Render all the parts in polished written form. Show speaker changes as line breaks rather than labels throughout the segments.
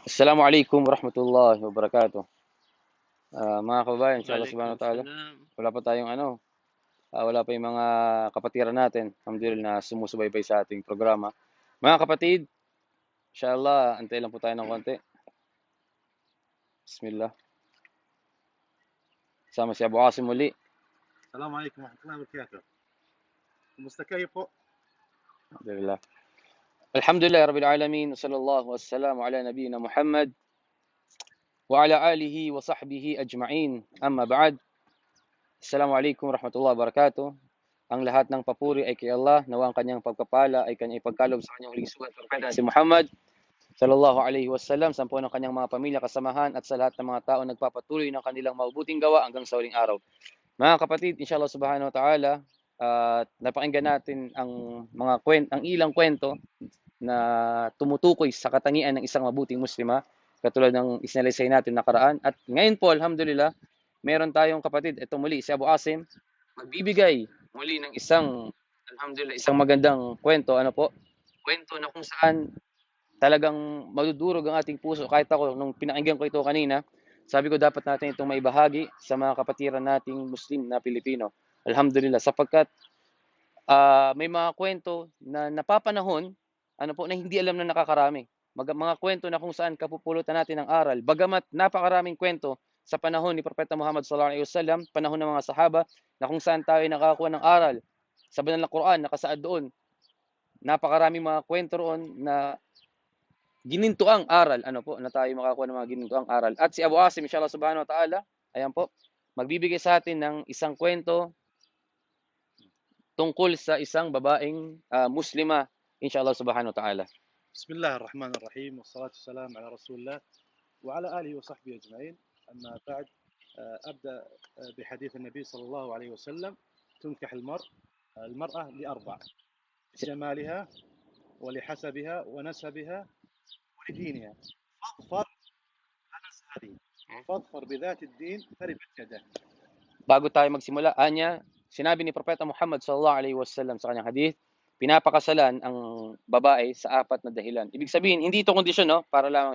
Assalamualaikum warahmatullahi wabarakatuh. Mga kababayan, inshallah
Waalaikum
subhanahu wa ta'ala,
salam.
wala pa tayong wala pa yung mga kapatiran natin, alhamdulillah na sumusubaybay sa ating programa. Mga kapatid, inshallah, antay lang po tayo ng konti. Bismillah. Sama si Abu Asim muli.
السلام عليكم ورحمة الله وبركاته. مستكيف.
Alhamdulillah. Alhamdulillah rabbil alamin, sallallahu wassalamu ala nabiyyina Muhammad wa ala alihi wa sahbihi ajma'in. Amma ba'd. Assalamualaikum warahmatullahi wabarakatuh. Ang lahat ng papuri ay kay Allah, nawa ang kanyang pagpapala ay kanyang ipagkaloob sa kanyang huling sugat propeta si Muhammad sallallahu alaihi wasallam, sampu ng kanyang mga pamilya, kasamahan at sa lahat ng mga tao nagpapatuloy ng kanilang mabubuting gawa hanggang sa huling araw. Mga kapatid, inshallah subhanahu wa ta'ala, napakinggan natin ang ilang kwento na tumutukoy sa katangian ng isang mabuting muslima, katulad ng isinalaysay natin nakaraan. At ngayon po, alhamdulillah, meron tayong kapatid, ito muli, si Abu Asim, magbibigay muli ng isang magandang kwento, kwento na kung saan talagang madudurog ang ating puso. Kahit ako, nung pinakinggan ko ito kanina, sabi ko dapat natin itong maibahagi sa mga kapatiran nating Muslim na Pilipino. Alhamdulillah, sapagkat may mga kwento na napapanahon, na hindi alam na nakakarami. Mga kwento na kung saan kapupulutan natin ng aral. Bagamat napakaraming kwento sa panahon ni Propeta Muhammad sallallahu alaihi wasallam, panahon ng mga sahaba, na kung saan tayo nakakuha ng aral sa banal na Quran, nakasaad doon. Napakaraming mga kwento roon na ginintuang aral, na tayo makakuha ng mga ginintuang aral. At si Abu Asim, inshallah subhanahu wa ta'ala, ayan po, magbibigay sa atin ng isang kwento tungkol sa isang babaeng Muslima, inshallah subhanahu wa ta'ala.
بسم الله الرحمن الرحيم والصلاة والسلام على رسول الله وعلى آله وصحبه أجمعين. أما بعد، أبدأ بحديث النبي صلى الله عليه وسلم. تنكح المرأة لأربع: لجمالها ولحسبها ونسبها ولدينها. فاظفر فاظفر بذات الدين تربت يداه.
Bago tayo magsimula, sinabi ni Propeta Muhammad sallallahu alaihi wasallam sa kanyang hadith, pinapakasalan ang babae sa apat na dahilan. Ibig sabihin, hindi ito kondisyon, no? Para lamang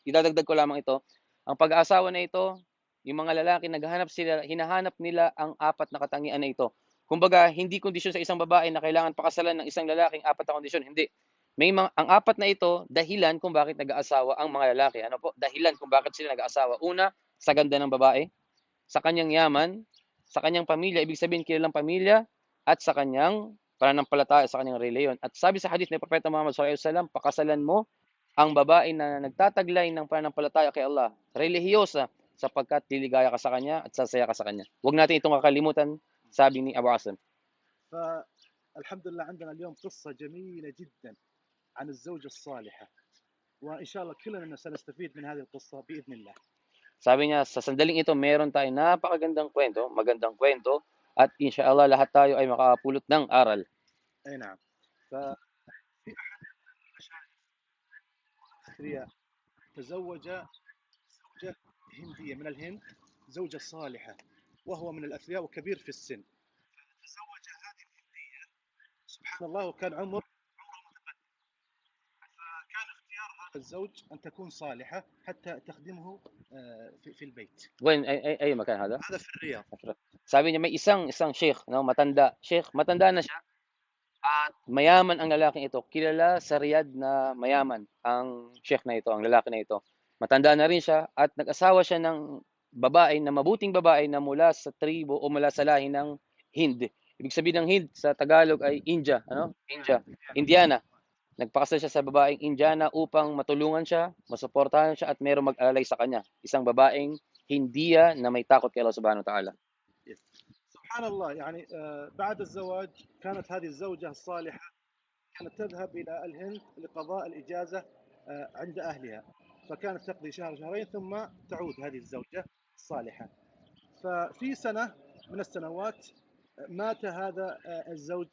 idadagdag ko lamang ito. Ang pag-aasawa na ito, yung mga lalaki hinahanap nila ang apat na katangian na ito. Kumbaga, hindi kondisyon sa isang babae na kailangan pakasalan ng isang lalaking apat na kondisyon. Hindi. Ang apat na ito, dahilan kung bakit nag-aasawa ang mga lalaki. Ano po? Dahilan kung bakit sila nag-aasawa. Una, sa ganda ng babae, sa kanyang yaman, sa kanyang pamilya, ibig sabihin kilalang pamilya, at sa kanyang pananampalataya, sa kanyang reliyon. At sabi sa hadith ni Propeta Muhammad sallallahu alaihi wasallam, pakasalan mo ang babae na nagtataglay ng pananampalataya kay Allah, relihiyosa, sapagkat liligaya ka sa kanya at sasaya ka sa kanya. Huwag natin itong kakalimutan, sabi ni Abu Asim.
فالحمد لله عندنا اليوم قصة جميلة جدا عن الزوجة الصالحة، وإن شاء الله كلنا سنستفيد من هذه القصة بإذن الله.
Sabi niya, sa sandaling ito, meron tayong napakagandang kwento, magandang kwento, at inshallah lahat tayo ay makapulot ng aral.
أي نعم. ففي أحد المشايخ الأثرياء تزوج زوجة هندية من الهند، زوجة صالحة، وهو من الأثرياء وكبير في السن. تزوج هذه الهندية سبحان الله وكان عمره متقدم. فكان اختيار هذا الزوج أن تكون صالحة حتى تخدمه في البيت.
When, ay makan hada?
هذا في الرياض.
Sabi niya, may isang sheikh, no, matanda na siya, at mayaman ang lalaking ito. Kilala sa Riyadh na mayaman ang sheikh na ito, ang lalaki na ito. Matanda na rin siya at nag-asawa siya ng mabuting babae na mula sa tribo o mula sa lahi ng Hind. Ibig sabihin ng Hind sa Tagalog ay India, Indiana. Nagpakasal siya sa babaeng Indiana upang matulungan siya, masuportahan siya at mayroong mag-alalay sa kanya. Isang babaeng Hindiya na may takot kay Allah subhanahu wa ta'ala.
سبحان الله، يعني بعد الزواج كانت هذه الزوجة الصالحة كانت تذهب إلى الهند لقضاء الإجازة عند أهلها، فكانت تقضي شهر شهرين ثم تعود هذه الزوجة الصالحة. ففي سنة من السنوات مات هذا الزوج،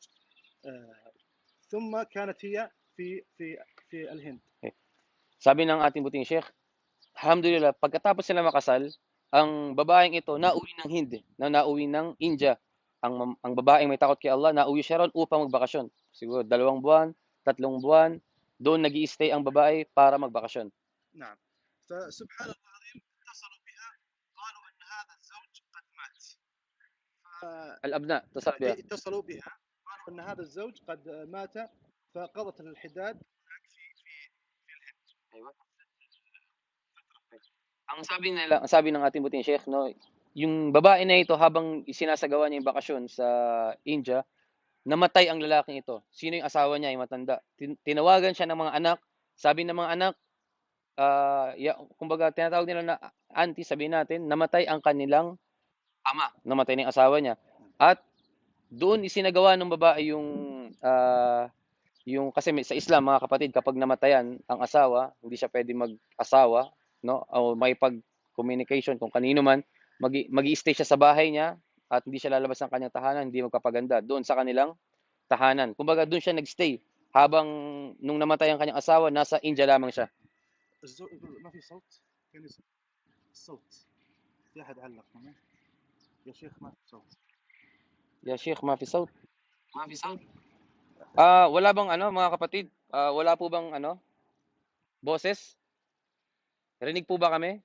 ثم كانت هي في الهند.
Sabi ng ating buting sheikh, alhamdulillah, pagkatapos sila makasal, ang babaeng ito nauwi ng Hind, nauwi ng India. Ang babaeng may takot kay Allah, nauwi siya ron upang magbakasyon. Siguro 2 buwan, 3 buwan, doon nag-i-stay ang babae para magbakasyon.
نعم. فسبحان الله العظيم اتصلوا بها، قالوا أن هذا الزوج قد مات.
الأبناء اتصل بها.
اتصلوا بها قالوا أن هذا الزوج قد مات، فقضت الحداد في الهند.
Ayun. Ang sabi ng ating buting sheikh, no, yung babae na ito habang isinasagawa niya yung bakasyon sa India, namatay ang lalaking ito. Sino yung asawa niya? Yung matanda. Tinawagan siya ng mga anak. Sabi ng mga anak, kumbaga tinatawag nila na auntie, sabihin natin, namatay ang kanilang ama. Namatay na yung asawa niya. At doon isinagawa ng babae yung kasi sa Islam, mga kapatid, kapag namatayan ang asawa, hindi siya pwede mag-asawa, no? O may pag-communication kung kanino man, magi-stay siya sa bahay niya at hindi siya lalabas ng kanyang tahanan, hindi magpapaganda doon sa kanilang tahanan. Kumbaga doon siya nagstay habang nung namatay ang kanyang asawa, nasa India lamang siya.
ما في صوت؟ فين الصوت؟ في أحد علق هنا؟ يا شيخ ما في صوت.
Ya Sheikh, mafi saut. Mafi saut. Wala bang ano, mga kapatid? Wala po bang ano, boses? Rinig po ba kami?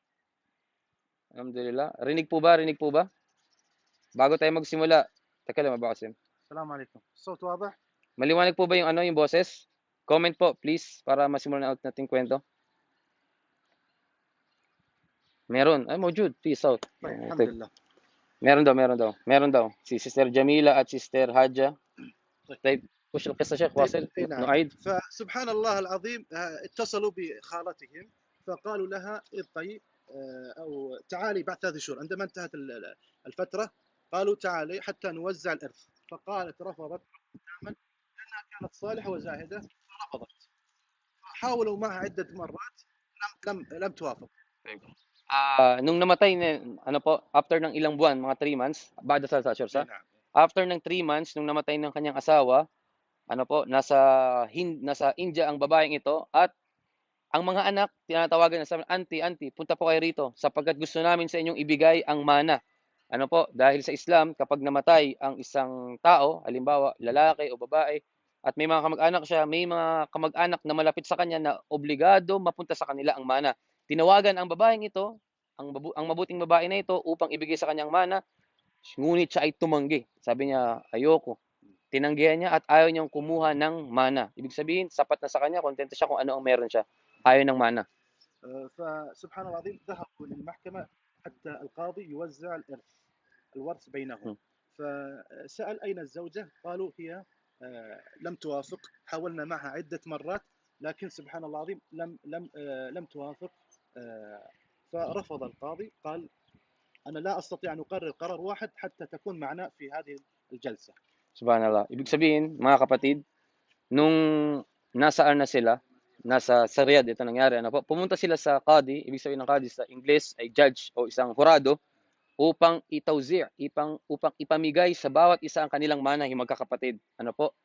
Alhamdulillah. Rinig po ba? Rinig po ba? Bago tayo magsimula, teka lang, mabakas yun.
السلام عليكم. الصوت واضح؟
Maliwanag po ba yung ano, yung boses? Comment po, please, para masimulan na natin kwento. Meron. Ay, mawjud. Peace out.
طيب الحمد لله.
meron daw. Si Sister Jamila at Sister Haja. طيب وش القصة شيخ؟ واصل.
نعم.
نعيد.
فسبحان الله العظيم اتصلوا بخالتهم فقالوا لها اطي أو تعالي بعد 3 شهور. عندما انتهت الفترة قالوا تعالي حتى نوزع الإرث، فقالت رفضت تماما لأنها كانت صالحة وزاهدة، فرفضت. حاولوا معها عدة مرات، لم توافق.
Nung namatay na, ano po, after ng ilang buwan, mga 3 months, bada sa sa
نعم.
after ng 3 months, nung namatay ng kanyang asawa, ano po, nasa India ang babaeng ito, at ang mga anak, tinatawagan na sa auntie, punta po kayo rito, sapagkat gusto namin sa inyong ibigay ang mana. Ano po, dahil sa Islam, kapag namatay ang isang tao, halimbawa, lalaki o babae, at may mga kamag-anak siya, may mga kamag-anak na malapit sa kanya na obligado mapunta sa kanila ang mana. Tinawagan ang babaeng ito, ang mabuting babae na ito, upang ibigay sa kanyang mana, ngunit siya ay tumanggi. Sabi niya, ayoko. Tinanggihan niya at ayaw niyang kumuha ng mana. Ibig sabihin, sapat na sa kanya, kontento siya kung ano ang meron siya. Ayaw ng mana.
فسبحان الله العظيم ذهبوا للمحكمة حتى القاضي يوزع الورث بينهم. فسأل أين الزوجة؟ قالوا هي لم توافق، حاولنا معها عدة مرات لكن سبحان الله العظيم لم توافق. فرفض القاضي، قال أنا لا أستطيع أن أقرر قرار واحد حتى تكون معنا في هذه الجلسة.
Subhanallah. Ibig sabihin, mga kapatid, nung nasaan na sila, sa Riyadh ito nangyari, ano po, pumunta sila sa Qadi, ibig sabihin ng Qadi sa English ay judge o isang hurado, upang upang ipamigay sa bawat isa ang kanilang mana, yung magkakapatid. Ano po?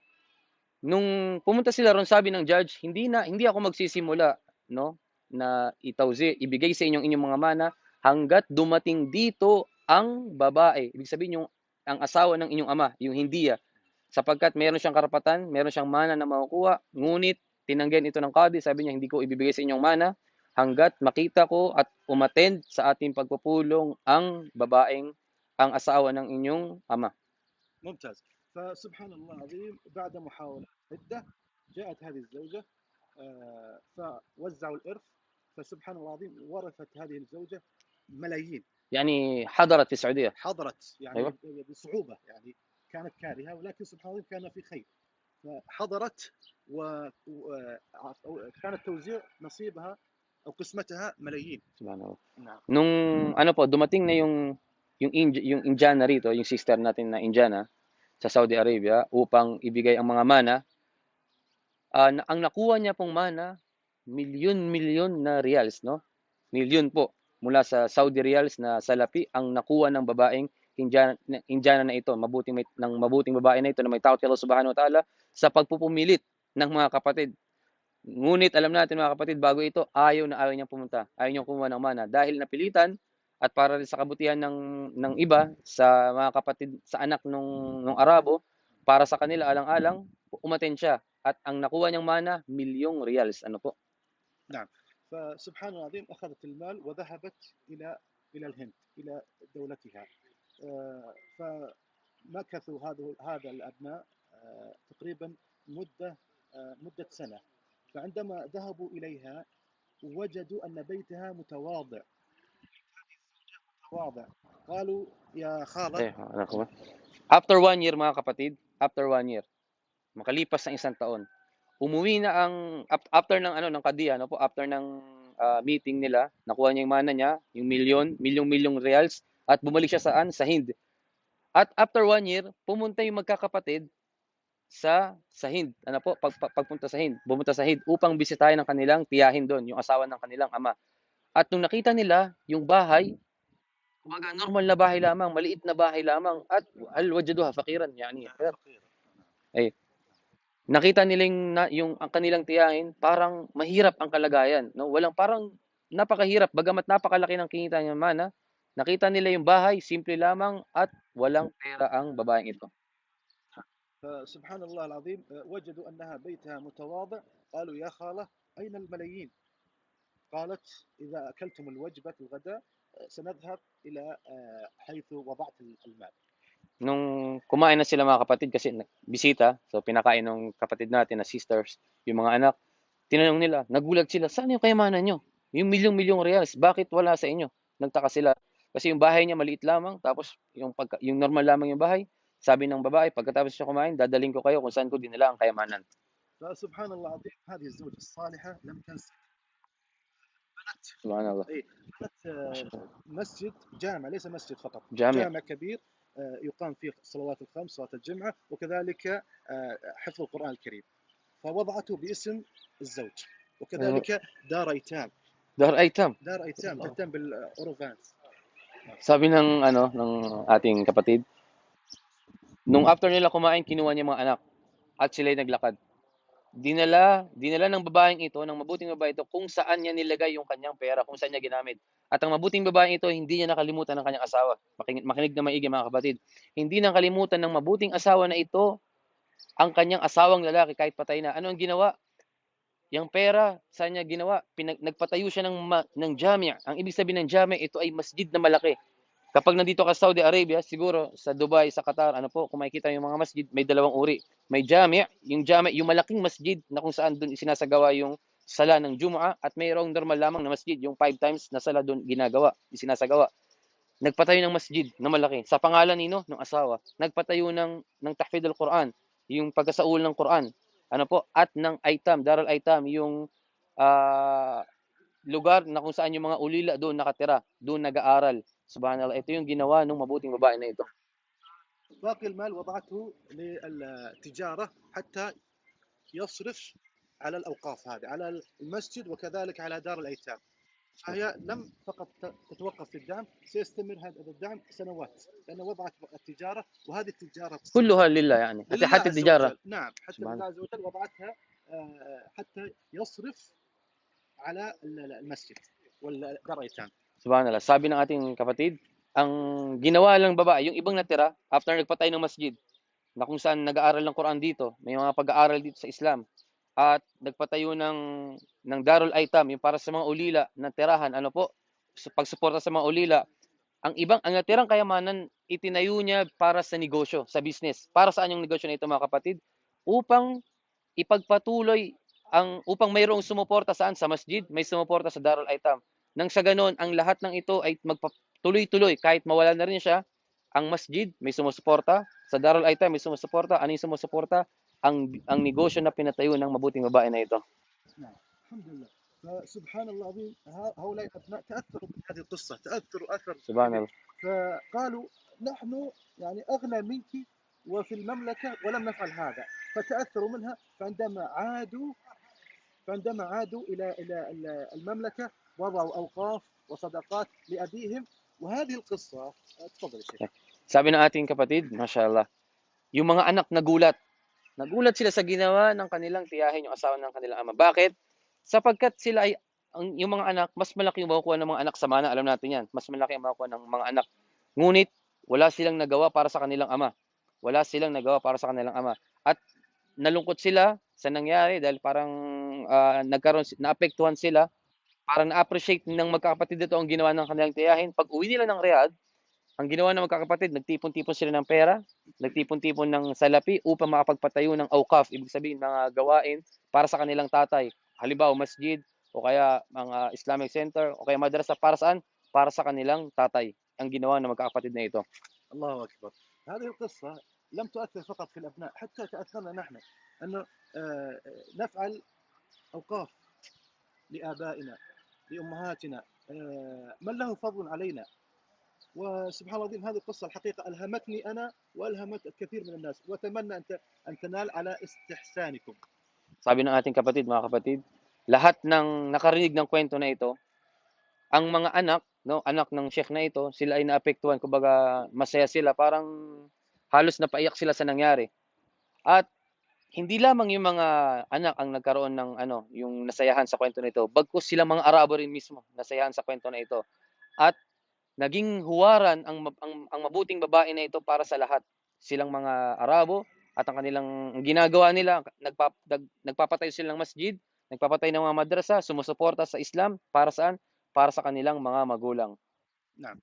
Nung pumunta sila ron, sabi ng judge, hindi ako magsisimula, no, na ibigay sa inyong mga mana hanggat dumating dito ang babae. Ibig sabihin yung ang asawa ng inyong ama, yung Hindiya, sapagkat meron siyang karapatan, meron siyang mana na makukuha, ngunit tinanggihan ito ng Qadi, sabi niya, hindi ko ibibigay sa inyong mana hanggat makita ko at umattend sa ating pagpupulong ang babaeng ang asawa ng inyong ama.
ممتاز. فسبحان الله العظيم بعد محاولة عدة جاءت هذه الزوجة فوزعوا الإرث. فسبحان الله العظيم ورثت هذه الزوجة ملايين.
يعني حضرت في السعودية.
حضرت يعني
أيوة.
بصعوبة، يعني كانت كارهة ولكن سبحان الله كان في خير. فحضرت وكان التوزيع نصيبها أو قسمتها ملايين.
Subhanallah.
نعم.
Nung ano po, dumating na yung Indiana rito, yung sister natin na Indiana sa Saudi Arabia upang ibigay ang mga mana, ang nakuha niya pong mana, milyon-milyon na reals, no? Milyon po mula sa Saudi reals na salapi ang nakuha ng babaeng Indiana na ito, mabuting babae na ito na may takot kay Allah Subhanahu wa Ta'ala sa pagpupumilit ng mga kapatid. Ngunit alam natin mga kapatid, bago ito, ayaw niyang pumunta, ayaw niyang kumuha ng mana dahil napilitan at para rin sa kabutihan ng iba sa mga kapatid, sa anak nung Arabo, para sa kanila alang-alang umattend siya at ang nakuha niyang mana, milyong reals. Ano po?
نعم. فسبحان الله العظيم أخذت المال وذهبت إلى الهند، إلى دولتها. فمكثوا هذا الأبناء تقريبا مدة سنة. فعندما ذهبوا إليها وجدوا أن بيتها متواضع. قالوا يا خالة.
After 1 year mga kapatid, after 1 year, makalipas ng 1 taon, umuwi na ang after ng ng kadiya, po, after ng meeting nila, nakuha niya yung mana niya, yung milyong reals, at bumalik siya saan? Sa Hind. At after 1 year, pumunta yung magkakapatid sa Hind. Pagpunta sa Hind, bumunta sa Hind upang bisitahin ng kanilang tiyahin doon, yung asawa ng kanilang ama. At nung nakita nila yung bahay, normal na bahay lamang, maliit na bahay lamang, at wajaduha fakiran, yani. Ay, nakita nila yung ang kanilang tiyahin, parang mahirap ang kalagayan, no? Parang napakahirap, bagamat napakalaki ng kinita niya mana. Nakita nila yung bahay, simple lamang, at walang pera ang babaeng ito.
فسبحان الله العظيم وجدوا أنها بيتها متواضع. قالوا يا خالة أين الملايين؟ قالت إذا أكلتم الوجبة الغداء سنذهب إلى حيث وضعت المال.
Nung kumain na sila mga kapatid, kasi bisita, so pinakain ng kapatid natin na sisters, yung mga anak, tinanong nila, nagulat sila, saan yung kayamanan nyo? Yung milyong reals, bakit wala sa inyo? Nagtaka sila. Kasi yung bahay niya maliit lamang, tapos yung normal lamang yung bahay. Sabi ng babae, pagkatapos siya kumain, dadaling ko kayo kung saan ko dinala ang kayamanan.
فسبحان الله العظيم هذه الزوجة الصالحة لم تنسى.
سبحان الله.
بنت مسجد جامع، ليس مسجد فقط،
جامع
كبير يقام فيه الصلوات الخمس، صلاة الجمعة، وكذلك حفظ القرآن الكريم. فوضعته باسم الزوج، وكذلك دار أيتام. تهتم بالأوروفانس.
Sabi ng ating kapatid, nung after nila kumain, kinuha niya mga anak at sila'y naglakad. Dinala ng babaeng ito, ng mabuting babae ito, kung saan niya nilagay yung kanyang pera, kung saan niya ginamit. At ang mabuting babaeng ito, hindi niya nakalimutan ng kanyang asawa. Makinig na maigi mga kapatid. Hindi nakalimutan ng mabuting asawa na ito ang kanyang asawang lalaki kahit patay na. Ano ang ginawa? Yung pera, saan niya ginawa? Nagpatayo siya ng jami'. Ang ibig sabihin ng jami', ito ay masjid na malaki. Kapag nandito ka sa Saudi Arabia, siguro sa Dubai, sa Qatar, kung makikita yung mga masjid, may dalawang uri. May jami', yung malaking masjid na kung saan doon isinasagawa yung sala ng Jumu'ah, at mayroong normal lamang na masjid, yung 5 times na sala doon isinasagawa. Nagpatayo ng masjid na malaki sa pangalan ng asawa. Nagpatayo ng tahfidh al-Quran, yung pagkasaul ng Quran. At ng Aitam, Darul Aitam, yung lugar na kung saan yung mga ulila doon nakatira, doon nag-aaral. Subhanallah, ito yung ginawa ng mabuting babae na ito.
باقي المال وضعته للتجارة حتى يصرف على الأوقاف هذه، على المسجد وكذلك على دار الأيتام. فهي لم فقط تتوقف في الدعم، سيستمر هذا الدعم سنوات، لأن وضعت التجارة، وهذه التجارة
كلها لله، يعني حتى التجارة.
نعم، حتى لله عز وجل وضعتها حتى يصرف على المسجد والدار الأيتام.
Subhanallah, sabi ng ating kapatid, ang ginawa lang babae, yung ibang natira, after nagpatay ng masjid, na kung saan nag-aaral ng Quran dito, may mga pag-aaral dito sa Islam, at nagpatayo ng Darul Aitam, yung para sa mga ulila na tirahan, sa pagsuporta sa mga ulila. Ang natirang kayamanan, itinayo niya para sa negosyo, sa business. Para saan yung negosyo na ito mga kapatid? Upang ipagpatuloy, upang mayroong sumuporta saan? Sa masjid, may sumuporta sa Darul Aitam. Nang sa ganon, ang lahat ng ito ay magpatuloy-tuloy, kahit mawala na rin siya. Ang masjid, may sumusuporta. Sa Darul Aitam, may sumusuporta. Ano yung sumusuporta? Ang negosyo na pinatayo ng mabuting babae na ito.
Alhamdulillah. فسبحان الله العظيم هؤلاء الأبناء تأثروا بهذه القصة، تأثروا أثر.
سبحان الله.
فقالوا نحن يعني أغنى منك وفي المملكة ولم نفعل هذا، فتأثروا منها. فعندما عادوا إلى المملكة وضعوا أوقاف وصدقات لأبيهم. وهذه القصة تفضل يا شيخ.
Sabi ng ating kapatid, mashallah, yung mga anak nagulat sila sa ginawa ng kanilang tiyahin, yung asawa ng kanilang ama. Bakit? Sapagkat sila yung mga anak, mas malaki yung makukuha ng mga anak sa mana, alam natin yan, mas malaki ang makukuha ng mga anak. Ngunit, wala silang nagawa para sa kanilang ama. At nalungkot sila sa nangyari dahil parang naapektuhan sila Parang na-appreciate ng magkakapatid ito ang ginawa ng kanilang tiyahin. Pag uwi nila ng Riyadh, ang ginawa ng magkakapatid, nagtipon-tipon sila ng pera, nagtipon-tipon ng salapi upang makapagpatayo ng awqaf, ibig sabihin mga gawain para sa kanilang tatay. Halimbawa, masjid, o kaya mga Islamic center, o kaya madrasa, para saan? Para sa kanilang tatay. Ang ginawa ng magkakapatid na ito.
الله أكبر. هذه القصة لم تؤثر فقط في الأبناء، حتى تأثرنا نحن أنه نفعل أوقاف لآبائنا لأمهاتنا، من له فضل علينا. وسبحان الله العظيم، هذه القصة الحقيقة ألهمتني أنا وألهمت الكثير من الناس، وأتمنى أن تنال على استحسانكم.
Sabi ng ating kapatid, mga kapatid, lahat ng nakarinig ng kwento na ito, ang mga anak, no, anak ng sheikh na ito, sila ay naapektuhan, kumbaga masaya sila, parang halos napaiyak sila sa nangyari. At hindi lamang yung mga anak ang nagkaroon ng yung nasayahan sa kwento na ito, bagkus silang mga Arabo rin mismo nasayahan sa kwento na ito. At naging huwaran ang mabuting babae na ito para sa lahat. Silang mga Arabo at ang kanilang ginagawa nila, nagpapatayo sila ng masjid, nagpapatayo ng mga madrasa, sumusuporta sa Islam para saan? Para sa kanilang mga magulang.
نعم.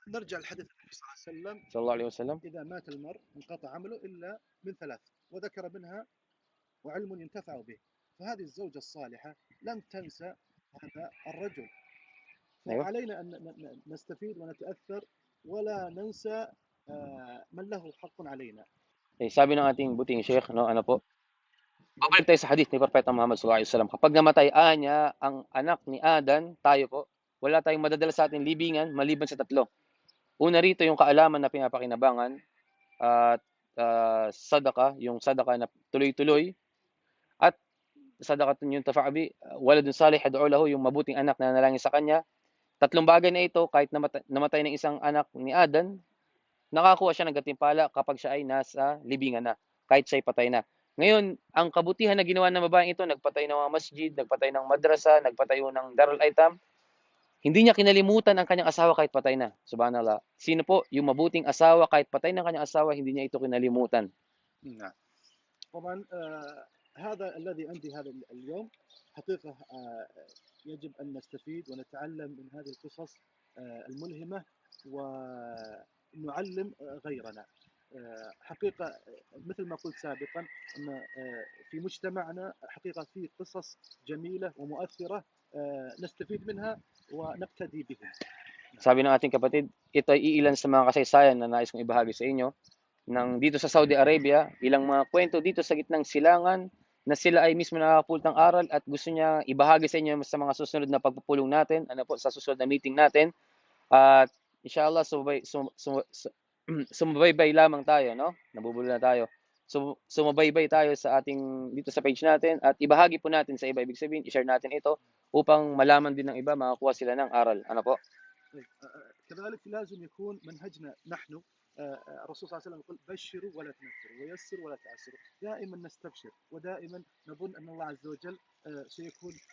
نرجع لحديث النبي صلى الله عليه وسلم،
صلى الله عليه وسلم.
إذا مات المرء انقطع عمله إلا من ثلاث، وذكر منها وعلم ينتفع به. فهذه الزوجة الصالحة لم تنسى هذا الرجل،
أيوه.
فعلينا أن نستفيد ونتأثر ولا ننسى من له حق علينا.
Sabi ng ating buting sheikh, no, ano po? Babalik tayo sa hadith ni Propeta Muhammad sallallahu alaihi wasallam. Kapag namatay niya ang anak ni Adan, tayo po, wala tayong madadala sa ating libingan maliban sa tatlo. Una rito yung kaalaman na pinapakinabangan at sadaka, yung sadaka na tuloy-tuloy, at sadaqatun yung tafa'abi, waladun salih yad'u lahu, yung mabuting anak na nanalangin sa kanya. Tatlong bagay na ito, kahit namatay ng isang anak ni Adan, nakakuha siya ng gantimpala kapag siya ay nasa libingan na, kahit siya ay patay na. Ngayon, ang kabutihan na ginawa ng babaeng ito, nagpatay ng mga masjid, nagpatay ng madrasa, nagpatayo ng darul aitam, hindi niya kinalimutan ang kanyang asawa kahit patay na. Subhanallah. Sino po? Yung mabuting asawa, kahit patay ng kanyang asawa, hindi niya ito kinalimutan.
نعم. طبعا هذا الذي عندي هذا اليوم حقيقة، يجب أن نستفيد ونتعلم من هذه القصص الملهمة ونعلم غيرنا. حقيقة مثل ما قلت سابقا أن في مجتمعنا حقيقة في قصص جميلة ومؤثرة نستفيد منها ونقتدي بهم.
Sabi ng ating kapatid, ito ay iilan sa mga kasaysayan na nais kong ibahagi sa inyo dito sa Saudi Arabia, ilang mga kwento dito sa gitnang silangan na sila ay mismo nakakapulot ng aral at gusto niya ibahagi sa inyo sa mga susunod na pagpupulong natin, sa susunod na meeting natin. At inshallah, sumabaybay lamang tayo, no? Nabubulo na tayo. Sumabaybay tayo sa ating dito sa page natin at ibahagi po natin sa iba. Ibig sabihin, i-share natin ito upang malaman din ng iba, makakuha sila ng aral. Ano po?
كذلك لازم يكون منهجنا نحن. الرسول صلى الله عليه وسلم يقول بشروا ولا تنفروا ويسروا ولا تعسروا. دائما نستبشر ودائما نظن أن الله عز وجل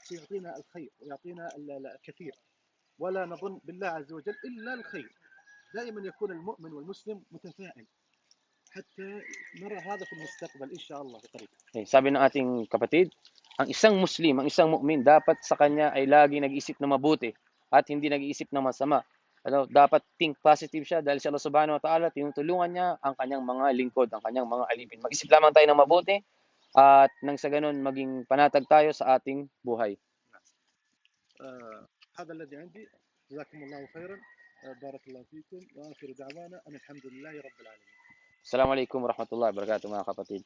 سيعطينا الخير ويعطينا الكثير، ولا نظن بالله عز وجل إلا الخير. دائما يكون المؤمن والمسلم متفائل حتى نرى هذا في المستقبل إن شاء الله قريب.
Sabi ng ating kapatid, ang isang Muslim, ang isang mu'min, dapat sa kanya ay lagi nag-iisip na mabuti at hindi nag-iisip na masama. Dapat think positive siya dahil si Allah Subhanahu wa Ta'ala tinutulungan niya ang kanyang mga lingkod, ang kanyang mga alipin. Mag-isip lamang tayo ng mabuti at nang sa ganun maging panatag tayo sa ating buhay.
هذا الذي عندي. جزاكم الله خيرا. بارك الله فيكم وآخر دعوانا أن الحمد لله رب العالمين.
Assalamualaikum warahmatullahi wabarakatuh, mga kapatid.